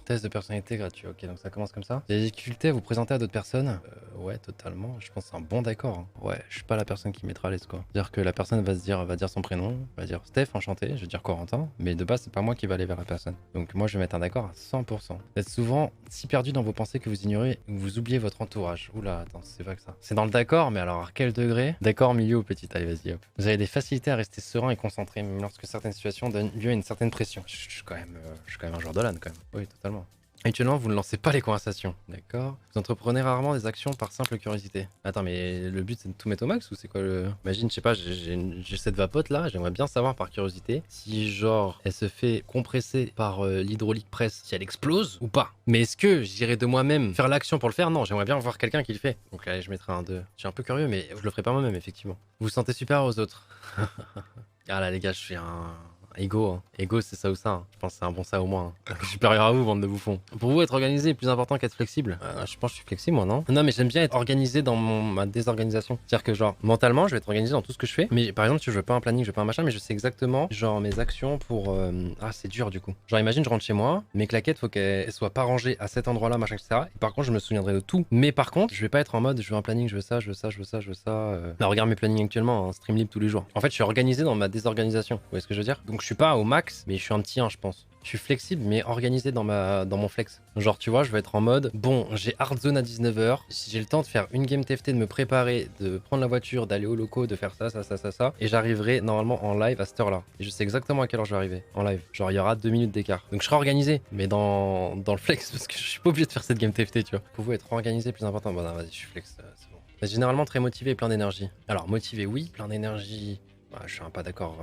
Test de personnalité gratuit, ok, donc ça commence comme ça. Des difficultés à vous présenter à d'autres personnes? Ouais, totalement. Je pense que c'est un bon d'accord, hein. Ouais, je suis pas la personne qui mettra à l'aise, quoi. C'est-à-dire que la personne va dire son prénom, va dire Steph, enchanté, je vais dire Corentin, mais de base, c'est pas moi qui va aller vers la personne. Donc moi, je vais mettre un d'accord à 100%. Vous êtes souvent si perdu dans vos pensées que vous ignorez ou vous oubliez votre entourage. Oula, attends, c'est pas que ça. C'est dans le d'accord, mais alors à quel degré? D'accord, milieu ou petit? Allez, vas-y, hop. Vous avez des facilités à rester serein et concentré, même lorsque certaines situations donnent lieu à une certaine pression. Je suis je suis quand même un joueur de LAN, quand même. Oui, totalement. Habituellement, vous ne lancez pas les conversations, d'accord? Vous entreprenez rarement des actions par simple curiosité. Attends, mais le but c'est de tout mettre au max ou c'est quoi le... Imagine, je sais pas, j'ai cette vapote là, j'aimerais bien savoir par curiosité si genre elle se fait compresser par l'hydraulique presse, si elle explose ou pas. Mais est-ce que j'irai de moi-même faire l'action pour le faire? Non, j'aimerais bien voir quelqu'un qui le fait. Donc allez, je mettrai un 2. Je suis un peu curieux, mais je le ferai pas moi-même, effectivement. Vous vous sentez super aux autres. Ah là les gars, je suis un... Ego, hein. Ego, c'est ça ou ça, hein. Je pense que c'est un bon ça au moins, hein. Supérieur à vous, bande de bouffons. Pour vous, être organisé est plus important qu'être flexible? Je pense que je suis flexible, moi, non? Non, mais j'aime bien être organisé dans ma désorganisation. C'est-à-dire que, genre, mentalement, je vais être organisé dans tout ce que je fais. Mais par exemple, si je veux pas un planning, je veux pas un machin, mais je sais exactement, genre, mes actions pour. Ah, c'est dur du coup. Genre, imagine, je rentre chez moi, mes claquettes, faut qu'elles soient pas rangées à cet endroit-là, machin, etc. Et par contre, je me souviendrai de tout. Mais par contre, je vais pas être en mode, je veux un planning, je veux ça, je veux ça, je veux ça, je veux ça. Bah, regarde mes plannings actuellement, hein, Streamlib tous les jours. En fait, je suis organisé dans ma désorganisation. Vous voyez ce que je veux dire? Donc, je suis pas au max, mais je suis un petit 1, je pense. Je suis flexible, mais organisé dans mon flex. Genre, tu vois, je vais être en mode, bon, j'ai hard zone à 19h. Si j'ai le temps de faire une game TFT, de me préparer, de prendre la voiture, d'aller au loco, de faire ça, et j'arriverai normalement en live à cette heure-là. Et je sais exactement à quelle heure je vais arriver en live. Genre, il y aura 2 minutes d'écart. Donc, je serai organisé, mais dans le flex, parce que je suis pas obligé de faire cette game TFT, tu vois. Pour vous, être organisé, plus important. Bon, non, vas-y, je suis flex, c'est bon. Mais généralement très motivé et plein d'énergie. Alors, motivé, oui, plein d'énergie. Bah, je suis un pas d'accord.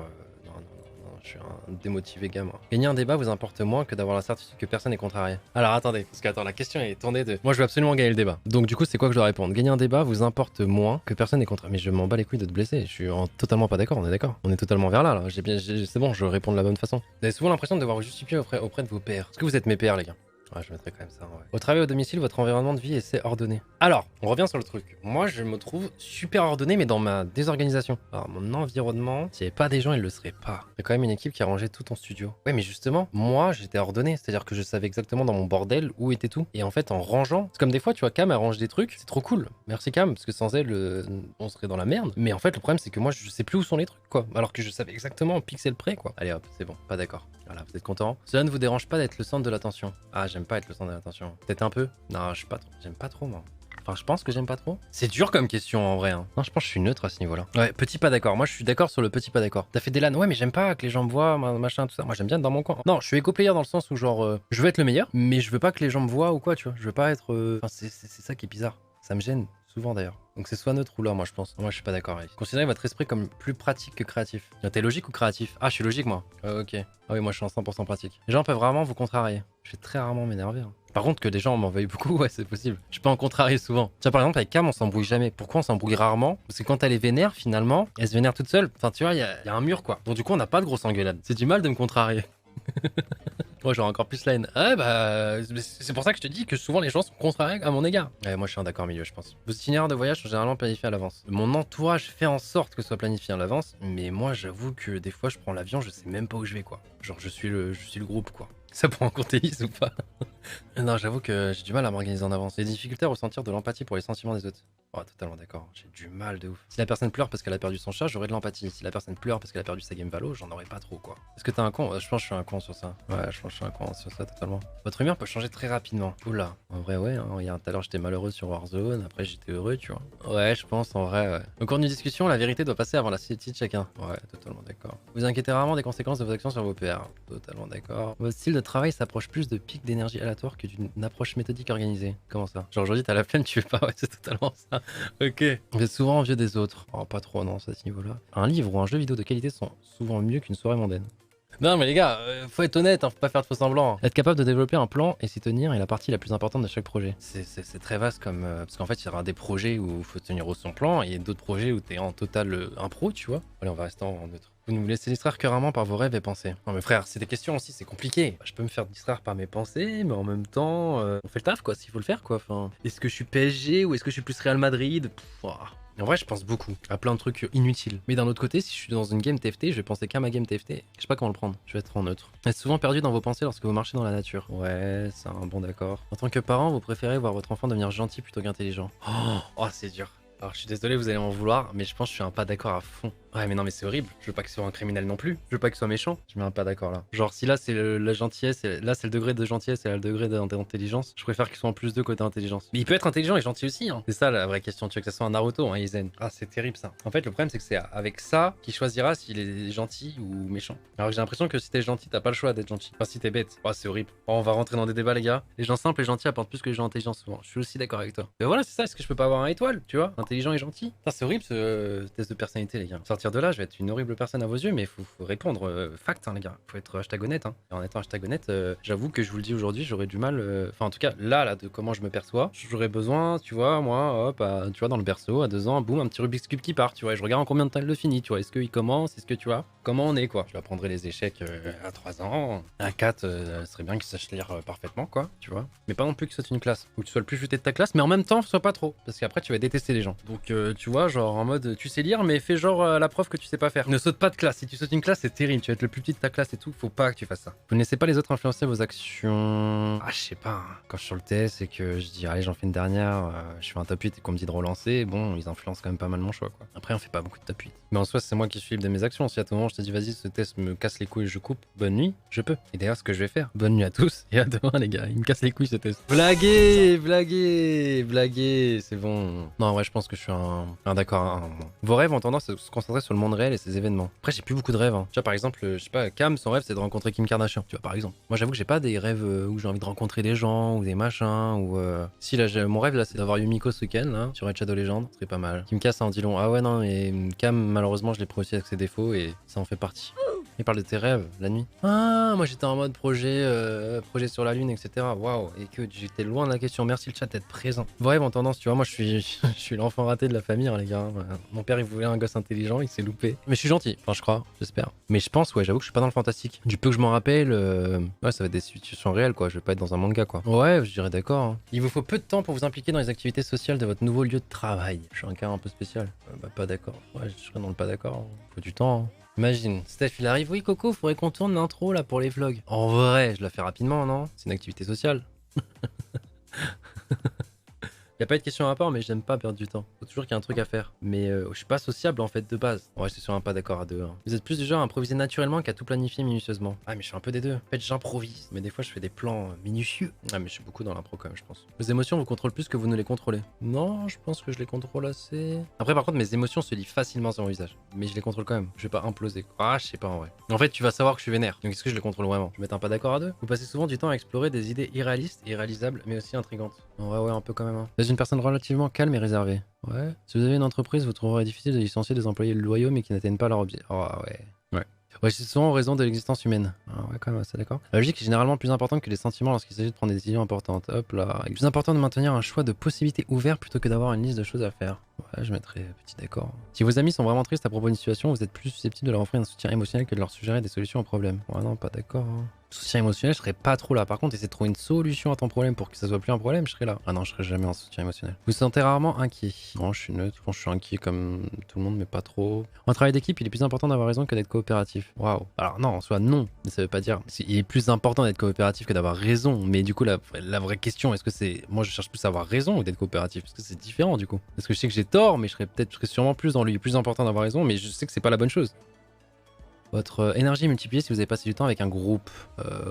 Non, non, non, je suis un démotivé gamin. Gagner un débat vous importe moins que d'avoir la certitude que personne n'est contrarié. Alors attendez, parce que attends, la question est tournée de... Moi je veux absolument gagner le débat. Donc du coup c'est quoi que je dois répondre? Gagner un débat vous importe moins que personne n'est contrarié. Mais je m'en bats les couilles de te blesser, je suis totalement pas d'accord, on est d'accord. On est totalement vers là, là. C'est bon, je réponds de la bonne façon. Vous avez souvent l'impression de devoir vous justifier auprès de vos pairs. Est-ce que vous êtes mes pairs les gars? Ouais, je mettrais quand même ça, ouais. Au travail, au domicile, votre environnement de vie est ordonné. Alors, on revient sur le truc. Moi, je me trouve super ordonné, mais dans ma désorganisation. Alors, mon environnement, s'il n'y avait pas des gens, il le serait pas. Il y a quand même une équipe qui a rangé tout ton studio. Ouais, mais justement, moi, j'étais ordonné. C'est-à-dire que je savais exactement dans mon bordel où était tout. Et en fait, en rangeant, c'est comme des fois, tu vois, Cam arrange des trucs. C'est trop cool. Merci Cam, parce que sans elle, on serait dans la merde. Mais en fait, le problème, c'est que moi, je sais plus où sont les trucs, quoi. Alors que je savais exactement en pixel près, quoi. Allez hop, c'est bon, pas d'accord. Voilà, vous êtes content? Cela ne vous dérange pas d'être le centre de l'attention? Ah, j'aime pas être le centre de l'attention. Peut-être un peu? Non, je suis pas trop. J'aime pas trop, moi. Enfin, je pense que j'aime pas trop. C'est dur comme question en vrai, hein. Non, je pense que je suis neutre à ce niveau-là. Ouais, petit pas d'accord. Moi, je suis d'accord sur le petit pas d'accord. T'as fait des LAN? Ouais, mais j'aime pas que les gens me voient, machin, tout ça. Moi, j'aime bien être dans mon coin. Non, je suis éco-player dans le sens où, genre, je veux être le meilleur, mais je veux pas que les gens me voient ou quoi, tu vois. Je veux pas être. Enfin, c'est ça qui est bizarre. Ça me gêne, souvent d'ailleurs. Donc c'est soit neutre ou là, moi je pense. Moi je suis pas d'accord avec. Considérez votre esprit comme plus pratique que créatif. T'es logique ou créatif? Ah, je suis logique moi. Ok. Ah oui, moi je suis en 100% pratique. Les gens peuvent vraiment vous contrarier. Je vais très rarement m'énerver, hein. Par contre, que des gens m'en veuillent beaucoup, ouais, c'est possible. Je peux en contrarier souvent. Tu vois, par exemple, avec Cam, on s'embrouille jamais. Pourquoi on s'embrouille rarement? Parce que quand elle est vénère, finalement, elle se vénère toute seule. Enfin, tu vois, il y a un mur quoi. Donc du coup, on n'a pas de grosse engueulade. C'est du mal de me contrarier. Moi j'aurais encore plus la haine. Ouais bah c'est pour ça que je te dis que souvent les gens sont contrariés à mon égard. Ouais, moi je suis un d'accord milieu je pense. Vos itinéraires de voyage sont généralement planifiés à l'avance. Mon entourage fait en sorte que ce soit planifié à l'avance, mais moi j'avoue que des fois je prends l'avion, je sais même pas où je vais quoi. Genre je suis le groupe quoi. Ça prend en compte Elise ou pas? Non, j'avoue que j'ai du mal à m'organiser en avance. J'ai des difficultés à ressentir de l'empathie pour les sentiments des autres. Oh, totalement d'accord. J'ai du mal de ouf. Si la personne pleure parce qu'elle a perdu son chat, j'aurais de l'empathie. Si la personne pleure parce qu'elle a perdu sa game Valo, j'en aurais pas trop, quoi. Est-ce que t'es un con? Je pense que je suis un con sur ça. Ouais, je pense que je suis un con sur ça, totalement. Votre humeur peut changer très rapidement. Oula. En vrai, ouais, hein. Tout à l'heure, j'étais malheureux sur Warzone. Après, j'étais heureux, tu vois. Ouais, je pense, en vrai, ouais. Au cours d'une discussion, la vérité doit passer avant la city de chacun. Ouais, totalement d'accord. Vous inquiétez rarement des conséquences de vos actions sur vos pairs. Totalement d'accord. Votre style de travail s'approche plus de pics d'énergie aléatoires que d'une approche méthodique organisée. Comment ça? Genre aujourd'hui t'as la flemme, tu veux pas? Ouais, c'est totalement ça. Ok. Vous êtes souvent envieux des autres. Oh, pas trop, non, à ce niveau-là. Un livre ou un jeu vidéo de qualité sont souvent mieux qu'une soirée mondaine. Non mais les gars, faut être honnête, hein, faut pas faire de faux semblants. Être capable de développer un plan et s'y tenir est la partie la plus importante de chaque projet. C'est très vaste comme... parce qu'en fait, il y aura des projets où il faut tenir au son plan et d'autres projets où t'es en total impro, tu vois. Allez, on va rester en neutre. Vous ne vous laissez distraire que rarement par vos rêves et pensées. Non mais frère, c'est des questions aussi, c'est compliqué. Je peux me faire distraire par mes pensées, mais en même temps, on fait le taf quoi, s'il faut le faire quoi. Enfin, est-ce que je suis PSG ou est-ce que je suis plus Real Madrid? Et en vrai, je pense beaucoup à plein de trucs inutiles. Mais d'un autre côté, si je suis dans une game TFT, je vais penser qu'à ma game TFT. Je sais pas comment le prendre. Je vais être en neutre. Être souvent perdu dans vos pensées lorsque vous marchez dans la nature. Ouais, c'est un bon d'accord. En tant que parent, vous préférez voir votre enfant devenir gentil plutôt qu'intelligent. Oh, c'est dur. Alors je suis désolé, vous allez m'en vouloir, mais je pense que je suis un pas d'accord à fond. Ouais, mais non, mais c'est horrible. Je veux pas qu'il soit un criminel non plus. Je veux pas qu'il soit méchant. Je mets un pas d'accord là. Genre, si là c'est la gentillesse, là c'est le degré de gentillesse et là le degré d'intelligence, je préfère qu'il soit en plus de côté intelligence. Mais il peut être intelligent et gentil aussi, hein. C'est ça la vraie question. Tu veux que ça soit un Naruto, un Aizen. Ah, c'est terrible ça. En fait, le problème c'est que c'est avec ça qu'il choisira s'il est gentil ou méchant. Alors que j'ai l'impression que si t'es gentil, t'as pas le choix d'être gentil. Enfin, si t'es bête. Oh, c'est horrible. Oh, on va rentrer dans des débats, les gars. Les gens simples et gentils apportent plus que les gens intelligents souvent. Je suis aussi d'accord avec toi. Mais voilà, c'est ça. Est-ce que je peux pas avoir un étoile, tu vois, intelligent et gentil? Putain, c'est horrible ce test de personnalité, les gars. Sortir de là, je vais être une horrible personne à vos yeux, mais faut répondre fact, hein, les gars. Faut être hashtag honnête, hein. Et en étant hashtag honnête, j'avoue que je vous le dis aujourd'hui, j'aurais du mal. Enfin, en tout cas, là, de comment je me perçois, j'aurais besoin, tu vois, moi, hop, tu vois, dans le berceau, à 2 ans, boum, un petit Rubik's Cube qui part, tu vois. Et je regarde en combien de temps il le finit, tu vois. Est-ce qu'il commence, est-ce que tu vois, comment on est, quoi. Je lui apprendrai les échecs à 3 ans. À 4, ce serait bien qu'il sache lire parfaitement, quoi, tu vois. Mais pas non plus que ce soit une classe, ou que tu sois le plus futé de ta classe, mais en même temps, sois pas trop, parce qu'après, tu vas détester les gens. Donc, tu vois, genre en mode, tu sais lire, mais fais genre à la prof que tu sais pas faire. Ne saute pas de classe. Si tu sautes une classe, c'est terrible. Tu vas être le plus petit de ta classe et tout. Faut pas que tu fasses ça. Vous ne laissez pas les autres influencer vos actions. Ah, je sais pas. Hein. Quand je suis sur le test et que je dis, allez, j'en fais une dernière, je fais un top 8 et qu'on me dit de relancer, bon, ils influencent quand même pas mal mon choix, quoi. Après, on fait pas beaucoup de top 8. Mais en soi, c'est moi qui suis libre de mes actions. Si à tout moment, je te dis, vas-y, ce test me casse les couilles, je coupe, bonne nuit, je peux. Et d'ailleurs, ce que je vais faire. Bonne nuit à tous et à demain, les gars. Il me casse les couilles ce test. Blaguez, c'est bon. Non, en vrai, je pense que je suis un d'accord. Vos rêves ont tendance à se concentrer sur le monde réel et ses événements. Après, j'ai plus beaucoup de rêves. Hein. Tu vois, par exemple, je sais pas, Cam, son rêve, c'est de rencontrer Kim Kardashian. Tu vois, par exemple. Moi, j'avoue que j'ai pas des rêves où j'ai envie de rencontrer des gens ou des machins ou. Si, là, mon rêve, là, c'est d'avoir Yumiko ce week-end, là, sur Red Shadow Legend. Ce serait pas mal. Kim K, ça en dit long. Ah ouais, non, et Cam, malheureusement, je l'ai pris aussi avec ses défauts et ça en fait partie. Il parle de tes rêves, la nuit. Ah, moi j'étais en mode projet sur la lune, etc. Waouh, et que j'étais loin de la question. Merci le chat d'être présent. Vos rêves ont tendance, tu vois, moi je suis l'enfant raté de la famille, hein, les gars. Mon père il voulait un gosse intelligent, il s'est loupé. Mais je suis gentil, enfin je crois, j'espère. Mais je pense, ouais, j'avoue que je suis pas dans le fantastique. Du peu que je m'en rappelle, ouais, ça va être des situations réelles, quoi. Je vais pas être dans un manga, quoi. Ouais, je dirais d'accord. Hein. Il vous faut peu de temps pour vous impliquer dans les activités sociales de votre nouveau lieu de travail. Je suis un cas un peu spécial. Bah, pas d'accord. Ouais, je serais dans le pas d'accord. Hein. Faut du temps. Hein. Imagine, Steph il arrive, oui Coco, faudrait qu'on tourne l'intro là pour les vlogs. En vrai, je la fais rapidement, non? C'est une activité sociale. Y a pas de question à rapport, mais j'aime pas perdre du temps. Faut toujours qu'il y ait un truc à faire. Mais je suis pas sociable en fait de base. Ouais, c'est sur un pas d'accord à deux. Hein. Vous êtes plus du genre à improviser naturellement qu'à tout planifier minutieusement. Ah, mais je suis un peu des deux. En fait, j'improvise. Mais des fois, je fais des plans minutieux. Ah, mais je suis beaucoup dans l'impro quand même, je pense. Vos émotions vous contrôlent plus que vous ne les contrôlez. Non, je pense que je les contrôle assez. Après, par contre, mes émotions se lient facilement sur mon visage. Mais je les contrôle quand même. Je vais pas imploser. Ah, je sais pas en vrai. En fait, tu vas savoir que je suis vénère. Donc, est-ce que je les contrôle vraiment? Je vais mettre un pas d'accord à deux. Vous passez souvent du temps à explorer des idées irréalistes et réalisables, mais aussi intrigantes. Ouais, un peu quand même. Hein. Vous êtes une personne relativement calme et réservée. Ouais. Si vous avez une entreprise, vous trouverez difficile de licencier des employés loyaux mais qui n'atteignent pas leur objectif. Oh ouais. Ouais, c'est souvent en raison de l'existence humaine. Ah ouais, quand même, c'est d'accord. La logique est généralement plus importante que les sentiments lorsqu'il s'agit de prendre des décisions importantes. Hop là. Il est plus important de maintenir un choix de possibilités ouvert plutôt que d'avoir une liste de choses à faire. Ouais, je mettrais petit d'accord. Si vos amis sont vraiment tristes à propos d'une situation, vous êtes plus susceptible de leur offrir un soutien émotionnel que de leur suggérer des solutions au problème. Ouais, non, pas d'accord. Hein. Soutien émotionnel, je serais pas trop là. Par contre, essayer de trouver une solution à ton problème pour que ça soit plus un problème, je serais là. Ah non, je serais jamais en soutien émotionnel. Vous vous sentez rarement inquiet. Non, je suis neutre. Je pense que je suis inquiet comme tout le monde, mais pas trop. En travail d'équipe, il est plus important d'avoir raison que d'être coopératif. Waouh. Alors non, en soi, non. Mais ça veut pas dire. Il est plus important d'être coopératif que d'avoir raison. Mais du coup, la vraie question, est-ce que c'est. Moi, je cherche plus à avoir raison ou d'être coopératif? Parce que c'est différent du coup. Parce que je sais que j'ai tort, mais je serais sûrement plus dans lui. Plus important d'avoir raison, mais je sais que c'est pas la bonne chose. Votre énergie est multipliée si vous avez passé du temps avec un groupe.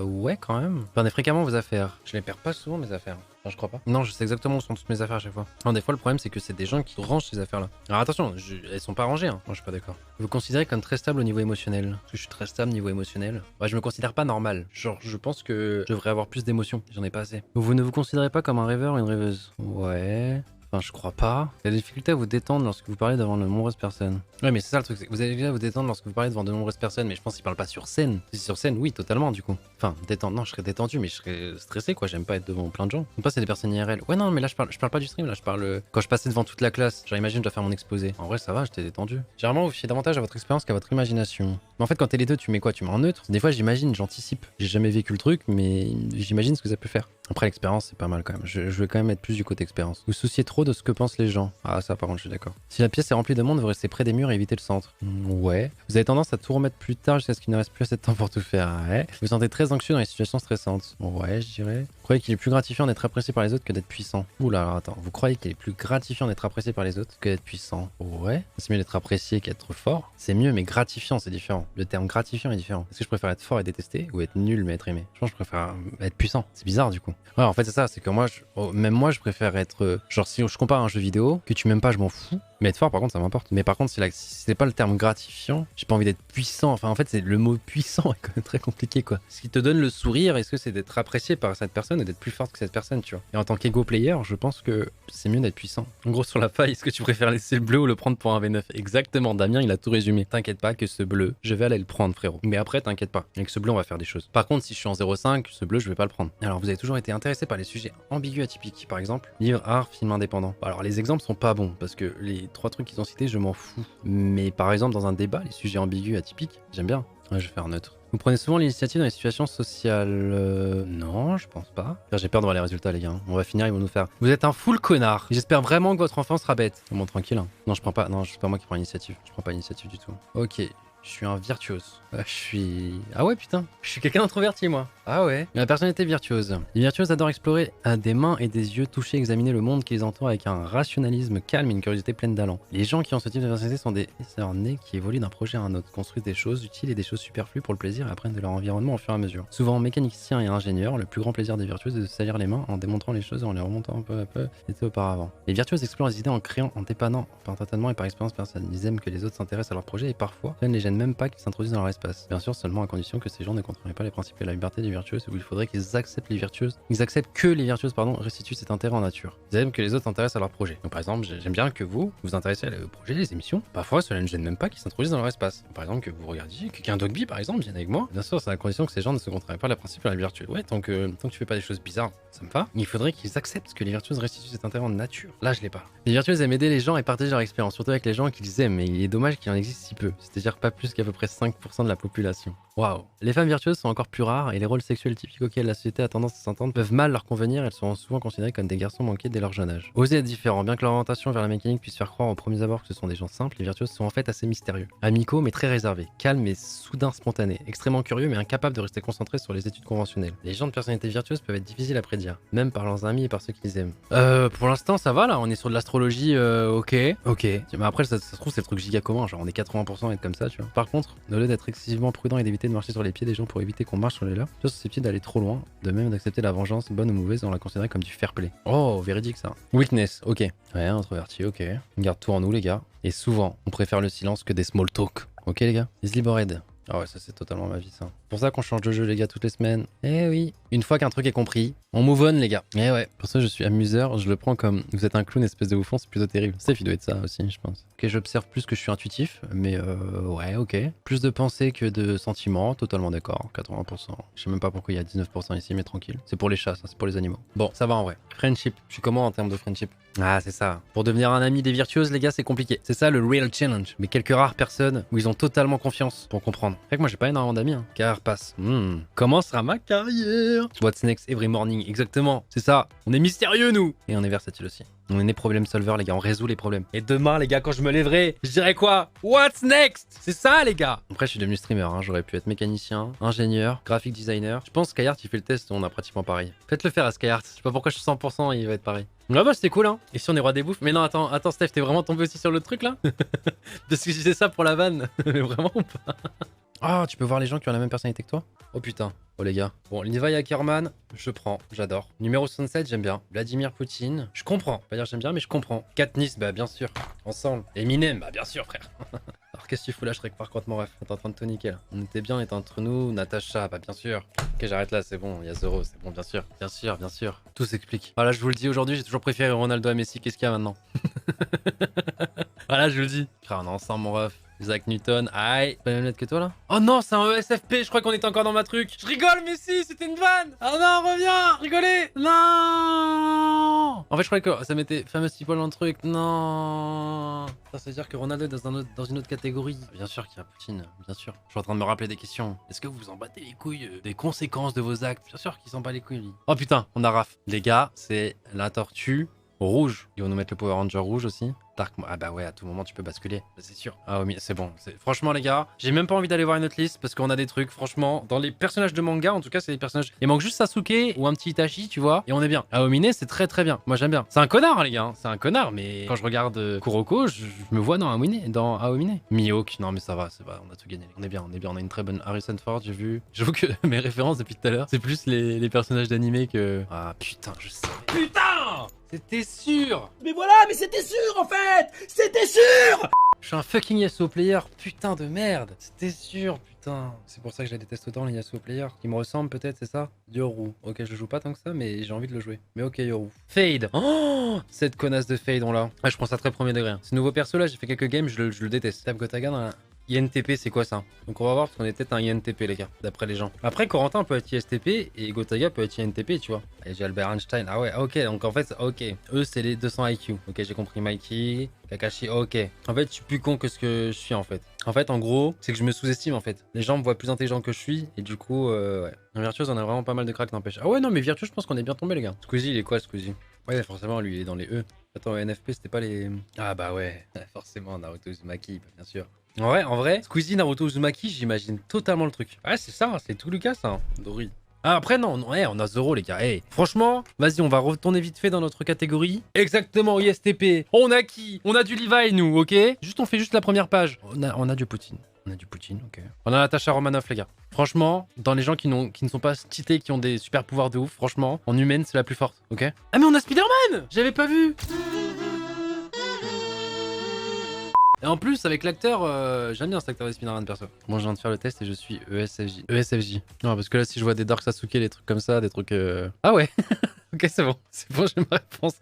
Ouais, quand même. Perdez fréquemment vos affaires. Je les perds pas souvent, mes affaires. Enfin, je crois pas. Non, je sais exactement où sont toutes mes affaires à chaque fois. Non, des fois, le problème, c'est que c'est des gens qui rangent ces affaires-là. Alors attention, elles sont pas rangées. Hein. Moi, je suis pas d'accord. Vous vous considérez comme très stable au niveau émotionnel? Parce que je suis très stable au niveau émotionnel. Ouais, je me considère pas normal. Genre, je pense que je devrais avoir plus d'émotions. J'en ai pas assez. Vous ne vous considérez pas comme un rêveur ou une rêveuse? Ouais. Enfin, je crois pas. Il y a des difficultés à vous détendre lorsque vous parlez devant de nombreuses personnes. Ouais, mais c'est ça le truc. Vous allez déjà vous détendre lorsque vous parlez devant de nombreuses personnes, mais je pense qu'ils parlent pas sur scène. Si sur scène, oui, totalement, du coup. Enfin, détendre, non, je serais détendu, mais je serais stressé, quoi. J'aime pas être devant plein de gens. Même pas, c'est des personnes IRL. Ouais, non, mais là, je parle pas du stream, là, je parle quand je passais devant toute la classe. Genre, imagine, je dois faire mon exposé. En vrai, ça va, j'étais détendu. Généralement, vous fiez davantage à votre expérience qu'à votre imagination. Mais en fait, quand t'es les deux, tu mets quoi? Tu mets en neutre. Des fois, j'imagine, j'anticipe. J'ai jamais vécu le truc, mais j'imagine ce que ça peut faire. Après, l'expérience, c'est pas mal quand même. Je vais quand même être plus du côté expérience. Vous souciez trop de ce que pensent les gens. Ah, ça, par contre, je suis d'accord. Si la pièce est remplie de monde, vous restez près des murs et évitez le centre. Ouais. Vous avez tendance à tout remettre plus tard jusqu'à ce qu'il ne reste plus assez de temps pour tout faire. Ouais. Vous vous sentez très anxieux dans les situations stressantes. Ouais, je dirais. Vous croyez qu'il est plus gratifiant d'être apprécié par les autres que d'être puissant. Oula, alors attends. Vous croyez qu'il est plus gratifiant d'être apprécié par les autres que d'être puissant. Ouais. C'est mieux d'être apprécié qu'être fort. C'est mieux, mais gratifiant, c'est différent. Le terme gratifiant est différent. Est-ce que je préfère être fort et détesté ou être nul mais être aimé? Je pense que je préfère être puissant. C'est bizarre du coup. Ouais, en fait, c'est ça. C'est que moi, même moi, je préfère être. Genre, si je compare un jeu vidéo, que tu m'aimes pas, je m'en fous. Mais être fort, par contre, ça m'importe. Mais par contre, si c'est pas le terme gratifiant, j'ai pas envie d'être puissant. Enfin, en fait, c'est le mot puissant est quand même très compliqué, quoi. Ce qui te donne le sourire, est-ce que c'est d'être apprécié par cette personne ou d'être plus forte que cette personne, tu vois? Et en tant qu'ego player, je pense que c'est mieux d'être puissant. En gros, sur la faille, est-ce que tu préfères laisser le bleu ou le prendre pour un V9? Exactement, Damien, il a tout résumé. T'inquiète pas que ce bleu, je vais aller le prendre, frérot. Mais après, t'inquiète pas. Avec ce bleu, on va faire des choses. Par contre, si je suis en 0,5, ce bleu, je vais pas le prendre. Alors, vous avez toujours été intéressé par les sujets ambigus, atypiques, par exemple, livre, art, film indépendant. Alors, les exemples sont pas bons parce que les 3 trucs qu'ils ont cités, je m'en fous. Mais par exemple, dans un débat, les sujets ambigus, atypiques, j'aime bien. Ouais, je vais faire neutre. Vous prenez souvent l'initiative dans les situations sociales Non, je pense pas. J'ai peur de voir les résultats, les gars. On va finir, ils vont nous faire. Vous êtes un full connard. J'espère vraiment que votre enfant sera bête. Bon, tranquille. Hein. Non, je prends pas. Non, c'est pas moi qui prends l'initiative. Je prends pas l'initiative du tout. Ok. Je suis un virtuose. Je suis... Ah ouais, putain. Je suis quelqu'un d'introverti, moi. Ah ouais. La personnalité virtuose. Les virtuoses adorent explorer à des mains et des yeux, toucher, examiner le monde qui les entoure avec un rationalisme calme et une curiosité pleine d'allant. Les gens qui ont ce type de personnalité sont des nés qui évoluent d'un projet à un autre, construisent des choses utiles et des choses superflues pour le plaisir et apprennent de leur environnement au fur et à mesure. Souvent mécaniciens et ingénieurs, le plus grand plaisir des virtuoses est de salir les mains en démontrant les choses et en les remontant un peu à peu était auparavant. Les virtuoses explorent les idées en créant, en dépannant par tâtonnement et par expérience personnelle. Ils aiment que les autres s'intéressent à leur projet et parfois, cela ne les gêne même pas qu'ils s'introduisent dans leur espace. Bien sûr, seulement à condition que ces gens ne contrôlent pas les principes et la liberté des virtuoses, où il faudrait qu'ils acceptent les virtuoses. Ils acceptent que les virtuoses, restituent cet intérêt en nature. Ils aiment que les autres s'intéressent à leur projet. Donc par exemple, j'aime bien que vous intéressez au projet, les émissions. Parfois, cela ne gêne même pas qu'ils s'introduisent dans leur espace. Par exemple, que vous regardiez, qu'un dogby par exemple vienne avec moi. Bien sûr, c'est à condition que ces gens ne se contrôlent pas les principes et la virtue. Ouais, tant que tu fais pas des choses bizarres, ça me va. Il faudrait qu'ils acceptent que les virtuoses restituent cet intérêt en nature. Là, je l'ai pas. Les virtuoses aiment aider les gens et partager leur expérience, surtout avec les gens qu'ils aiment. Mais il est dommage qu'il en existe si peu. C'est-à-dire pas plus qu'à peu près 5% de la population. Waouh. Les femmes virtueuses sont encore plus rares et les rôles sexuels typiques auxquels la société a tendance à s'entendre peuvent mal leur convenir. Elles sont souvent considérées comme des garçons manqués dès leur jeune âge. Oser être différent, bien que leur orientation vers la mécanique puisse faire croire aux premiers abords que ce sont des gens simples, les virtueuses sont en fait assez mystérieux. Amicaux mais très réservés, calmes mais soudain spontanés, extrêmement curieux mais incapables de rester concentrés sur les études conventionnelles. Les gens de personnalité virtueuse peuvent être difficiles à prédire, même par leurs amis et par ceux qu'ils aiment. Pour l'instant ça va là, on est sur de l'astrologie, ok. Mais après ça se trouve c'est le truc giga commun, genre on est 80% à être comme ça, tu vois. Par contre, au lieu d'être excessivement prudent et d'éviter de marcher sur les pieds des gens pour éviter qu'on marche sur les leurs, tu es susceptible d'aller trop loin, de même d'accepter la vengeance, bonne ou mauvaise, on la considérait comme du fair play. Oh, véridique ça. Weakness, ok. Ouais, introverti, ok. On garde tout en nous les gars. Et souvent, on préfère le silence que des small talk. Ok les gars. Easily bored. Ah ouais, ça c'est totalement ma vie ça. C'est pour ça qu'on change de jeu les gars toutes les semaines. Eh oui. Une fois qu'un truc est compris, on move on les gars. Eh ouais. Pour ça je suis amuseur, je le prends comme vous êtes un clown espèce de bouffon, c'est plutôt terrible. Steph il doit être ça aussi je pense. Ok, j'observe plus que je suis intuitif, mais ouais ok. Plus de pensées que de sentiments, totalement d'accord, 80%. Je sais même pas pourquoi il y a 19% ici, mais tranquille. C'est pour les chats, ça c'est pour les animaux. Bon, ça va en vrai. Friendship, je suis comment en termes de friendship? Ah c'est ça. Pour devenir un ami des virtuoses les gars c'est compliqué. C'est ça le real challenge. Mais quelques rares personnes où ils ont totalement confiance pour comprendre. Fait que moi j'ai pas énormément d'amis, hein. Carrière passe. Comment sera ma carrière? What's next every morning, exactement. C'est ça. On est mystérieux nous. Et on est versatile aussi. On est né problem solver les gars, on résout les problèmes. Et demain les gars quand je me lèverai, je dirais quoi? What's next? C'est ça les gars. Après je suis devenu streamer, hein. J'aurais pu être mécanicien, ingénieur, graphic designer. Je pense Skyheart il fait le test, on a pratiquement pareil. Faites-le faire à Skyheart, je sais pas pourquoi je suis 100% il va être pareil. Ah bah c'était cool hein. Et si on est roi des bouffes? Mais non attends Steph, t'es vraiment tombé aussi sur le truc là? Parce que je disais ça pour la vanne, mais vraiment pas. Ah, tu peux voir les gens qui ont la même personnalité que toi? Oh putain. Oh les gars. Bon, Levi Ackerman, je prends, j'adore. Numéro 67, j'aime bien. Vladimir Poutine, je comprends. Pas dire j'aime bien, mais je comprends. Katniss, bah bien sûr. Ensemble. Eminem, bah bien sûr, frère. Alors qu'est-ce que tu fous là, Shrek, par contre, mon ref? T'es en train de tout niquer là. On était bien, on était entre nous. Natacha, bah bien sûr. Ok, j'arrête là, c'est bon. Il y a Zoro, c'est bon, bien sûr. Bien sûr, bien sûr. Tout s'explique. Voilà, je vous le dis aujourd'hui, j'ai toujours préféré Ronaldo à Messi. Qu'est-ce qu'il y a maintenant? Voilà, je vous le dis. Frère, on est ensemble, mon ref. Isaac Newton, aïe. Pas la même lettre que toi là? Oh non, c'est un ESFP, je crois qu'on était encore dans ma truc. Je rigole, mais si, c'était une vanne. Ah non, reviens, rigolez. Non. En fait, fait, je croyais que ça mettait famous people dans le truc. Non. Ça veut dire que Ronaldo est dans une autre catégorie. Bien sûr qu'il y a Poutine, bien sûr. Je suis en train de me rappeler des questions. Est-ce que vous vous en battez les couilles des conséquences de vos actes? Bien sûr qu'il s'en bat les couilles, lui. Oh putain, on a Raph. Les gars, c'est la tortue rouge. Ils vont nous mettre le Power Ranger rouge aussi. Dark... Ah bah ouais, à tout moment tu peux basculer, c'est sûr. Ah oui, c'est bon. Franchement les gars, j'ai même pas envie d'aller voir une autre liste parce qu'on a des trucs, franchement, dans les personnages de manga, en tout cas c'est des personnages... Il manque juste Sasuke ou un petit Itachi, tu vois, et on est bien. Aomine, c'est très très bien. Moi j'aime bien. C'est un connard hein, les gars, c'est un connard, mais quand je regarde Kuroko, je me vois dans Aomine. Mihawk, non mais ça va, on a tout gagné. On est bien, on a une très bonne Harrison Ford, j'ai vu. J'avoue que mes références depuis tout à l'heure, c'est plus les personnages d'animé que... Ah putain, je sais. Putain! C'était sûr! Mais voilà, mais c'était sûr en fait! C'était sûr! Je suis un fucking Yasuo player, putain de merde! C'était sûr, putain. C'est pour ça que je la déteste autant, les Yasuo players. Qui me ressemblent peut-être, c'est ça? Yoru. Ok, je le joue pas tant que ça, mais j'ai envie de le jouer. Mais ok, Yoru. Fade! Oh! Cette connasse de Fade, on l'a. Ah, je prends ça très premier degré. Ce nouveau perso là, j'ai fait quelques games, je le déteste. Tape Gotaga dans la... INTP, c'est quoi ça? Donc on va voir parce qu'on est peut-être un INTP les gars, d'après les gens. Après Corentin peut être ISTP et Gotaga peut être INTP, tu vois. Et j'ai Albert Einstein. Ah ouais, ok, donc en fait, ok. Eux c'est les 200 IQ. Ok, j'ai compris Mikey, Kakashi, ok. En fait, je suis plus con que ce que je suis en fait. En fait, en gros, c'est que je me sous-estime en fait. Les gens me voient plus intelligent que je suis et du coup, ouais. En Virtuose, on a vraiment pas mal de cracks, n'empêche. Ah ouais, non, mais Virtuose, je pense qu'on est bien tombé les gars. Squeezie, il est quoi Squeezie? Ouais, forcément, lui, il est dans les E. Attends, NFP, c'était pas les... Ah bah ouais, forcément, Naruto Uzumaki, bien sûr. En vrai, Squeezie, Naruto, Uzumaki, j'imagine totalement le truc. Ouais, c'est ça, c'est tout le cas, ça. Dori. Ah, après, non, ouais, on a Zoro, les gars. Hey, franchement, vas-y, on va retourner vite fait dans notre catégorie. Exactement, ISTP. On a qui? On a du Levi, nous, ok? Juste, on fait juste la première page. On a du Poutine. On a du Poutine, ok. On a Natasha Romanoff, les gars. Franchement, dans les gens qui ne sont pas cheatés, qui ont des super pouvoirs de ouf, franchement, en humaine, c'est la plus forte, ok? Ah, mais on a Spider-Man! J'avais pas vu! Et en plus, avec l'acteur, j'aime bien cet acteur de Spider-Man perso. Moi, je viens de faire le test et je suis ESFJ. ESFJ. Non, parce que là, si je vois des Dark Sasuke, des trucs comme ça, des trucs... Ah ouais. Ok, c'est bon. C'est bon, j'ai ma réponse.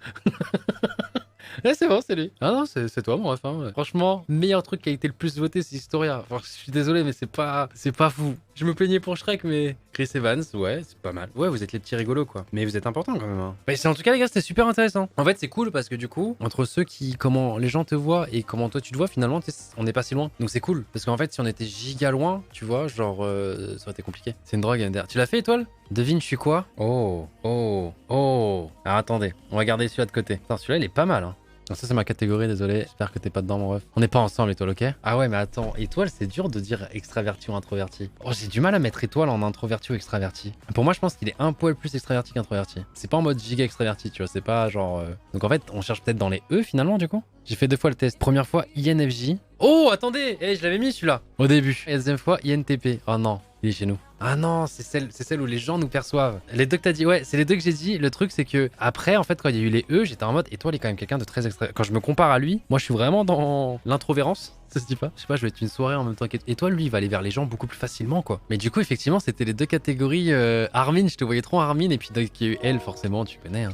Ouais, c'est bon, c'est lui. Ah non, c'est toi, mon ref. Hein. Franchement, meilleur truc qui a été le plus voté, c'est Historia. Enfin, je suis désolé, mais c'est pas fou. Je me plaignais pour Shrek, mais Chris Evans, ouais, c'est pas mal. Ouais, vous êtes les petits rigolos, quoi. Mais vous êtes importants, quand même. Hein. Bah, en tout cas, les gars, c'était super intéressant. En fait, c'est cool parce que du coup, entre ceux comment les gens te voient et comment toi tu te vois, finalement, on n'est pas si loin. Donc c'est cool. Parce qu'en fait, si on était giga loin, tu vois, genre, ça aurait été compliqué. C'est une drogue, MDR. Tu l'as fait, étoile? Devine, je suis quoi? Oh. Alors attendez, on va garder celui-là de côté. Putain, celui-là, il est pas mal, hein. Non, ça c'est ma catégorie, désolé. J'espère que t'es pas dedans, mon ref. On n'est pas ensemble, étoile, ok? Ah ouais, mais attends, étoile, c'est dur de dire extraverti ou introverti. Oh, j'ai du mal à mettre étoile en introverti ou extraverti. Pour moi, je pense qu'il est un poil plus extraverti qu'introverti. C'est pas en mode giga extraverti, tu vois, c'est pas genre... Donc en fait, on cherche peut-être dans les E finalement, du coup. J'ai fait 2 fois le test. Première fois, INFJ. Oh, attendez! Je l'avais mis celui-là au début. Et la deuxième fois, INTP. Oh non, il est chez nous. Ah non, c'est celle où les gens nous perçoivent. Les deux que t'as dit, ouais, c'est les deux que j'ai dit. Le truc, c'est que après, en fait, quand il y a eu les E, j'étais en mode, et toi, il est quand même quelqu'un de très extra. Quand je me compare à lui, moi, je suis vraiment dans l'introvérance. Ça se dit pas? Je sais pas, je vais être une soirée en même temps et toi, lui, il va aller vers les gens beaucoup plus facilement, quoi. Mais du coup, effectivement, c'était les deux catégories. Armin, je te voyais trop Armin, et puis il y a eu elle, forcément, tu connais. Hein.